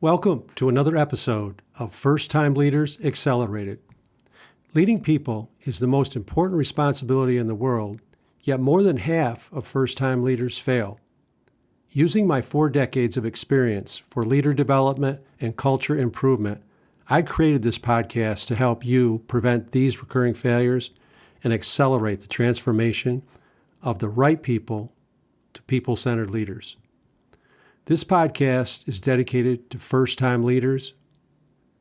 Welcome to another episode of First Time Leaders Accelerated. Leading people is the most important responsibility in the world, yet more than half of first-time leaders fail. Using my 4 decades of experience for leader development and culture improvement, I created this podcast to help you prevent these recurring failures and accelerate the transformation of the right people to people-centered leaders. This podcast is dedicated to first-time leaders,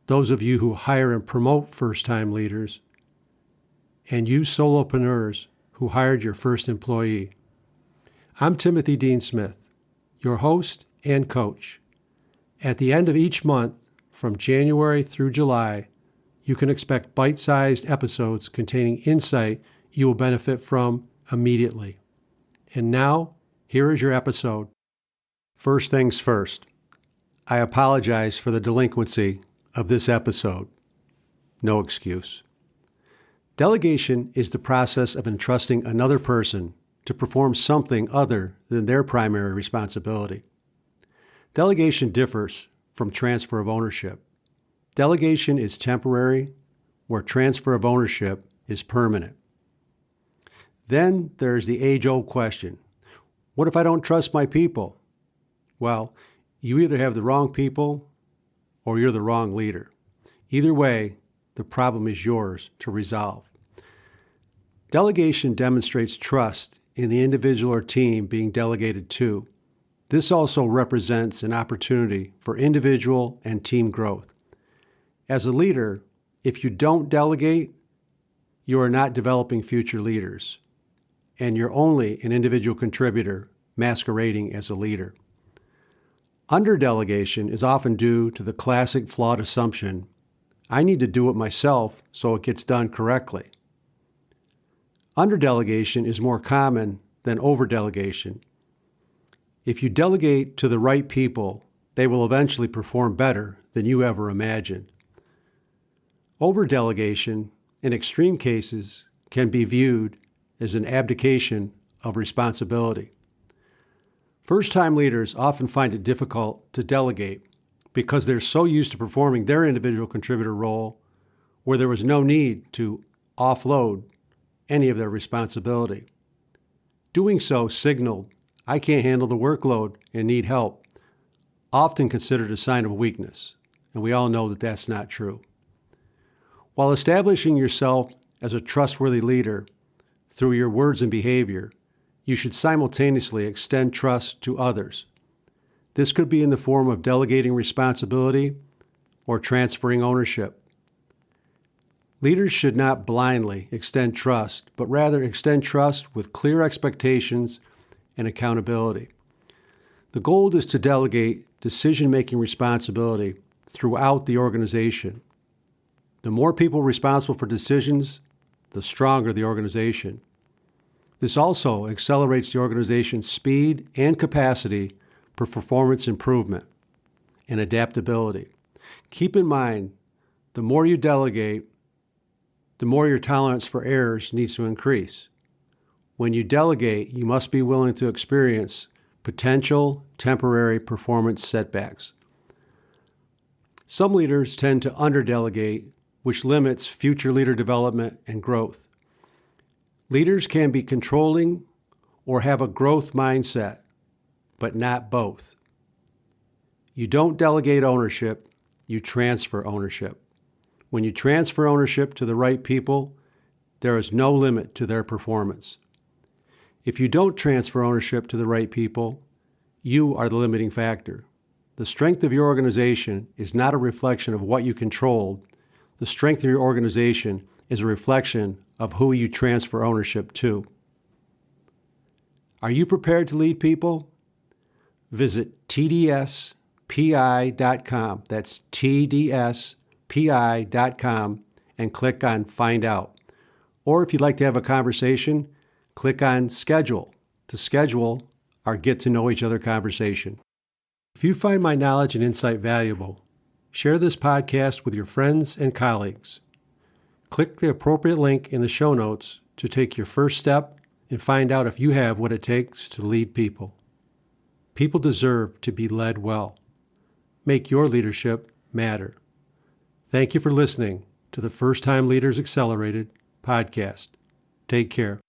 those of you who hire and promote first-time leaders, and you solopreneurs who hired your first employee. I'm Timothy Dean Smith, your host and coach. At the end of each month, from January through July, you can expect bite-sized episodes containing insight you will benefit from immediately. And now, here is your episode. First things first, I apologize for the delinquency of this episode. No excuse. Delegation is the process of entrusting another person to perform something other than their primary responsibility. Delegation differs from transfer of ownership. Delegation is temporary, where transfer of ownership is permanent. Then there's the age-old question, what if I don't trust my people? Well, you either have the wrong people or you're the wrong leader. Either way, the problem is yours to resolve. Delegation demonstrates trust in the individual or team being delegated to. This also represents an opportunity for individual and team growth. As a leader, if you don't delegate, you are not developing future leaders, and you're only an individual contributor masquerading as a leader. Underdelegation is often due to the classic flawed assumption, I need to do it myself so it gets done correctly. Underdelegation is more common than overdelegation. If you delegate to the right people, they will eventually perform better than you ever imagined. Overdelegation, in extreme cases, can be viewed as an abdication of responsibility. First-time leaders often find it difficult to delegate because they're so used to performing their individual contributor role where there was no need to offload any of their responsibility. Doing so signaled, I can't handle the workload and need help, often considered a sign of weakness, and we all know that that's not true. While establishing yourself as a trustworthy leader through your words and behavior, you should simultaneously extend trust to others. This could be in the form of delegating responsibility or transferring ownership. Leaders should not blindly extend trust, but rather extend trust with clear expectations and accountability. The goal is to delegate decision-making responsibility throughout the organization. The more people responsible for decisions, the stronger the organization. This also accelerates the organization's speed and capacity for performance improvement and adaptability. Keep in mind, the more you delegate, the more your tolerance for errors needs to increase. When you delegate, you must be willing to experience potential temporary performance setbacks. Some leaders tend to underdelegate, which limits future leader development and growth. Leaders can be controlling or have a growth mindset, but not both. You don't delegate ownership, you transfer ownership. When you transfer ownership to the right people, there is no limit to their performance. If you don't transfer ownership to the right people, you are the limiting factor. The strength of your organization is not a reflection of what you controlled. The strength of your organization is a reflection of who you transfer ownership to. Are you prepared to lead people? Visit tdski.com. That's tdski.com and click on Find Out. Or if you'd like to have a conversation, click on Schedule to schedule our Get to Know Each Other conversation. If you find my knowledge and insight valuable, share this podcast with your friends and colleagues. Click the appropriate link in the show notes to take your first step and find out if you have what it takes to lead people. People deserve to be led well. make your leadership matter. Thank you for listening to the First Time Leaders Accelerated podcast. Take care.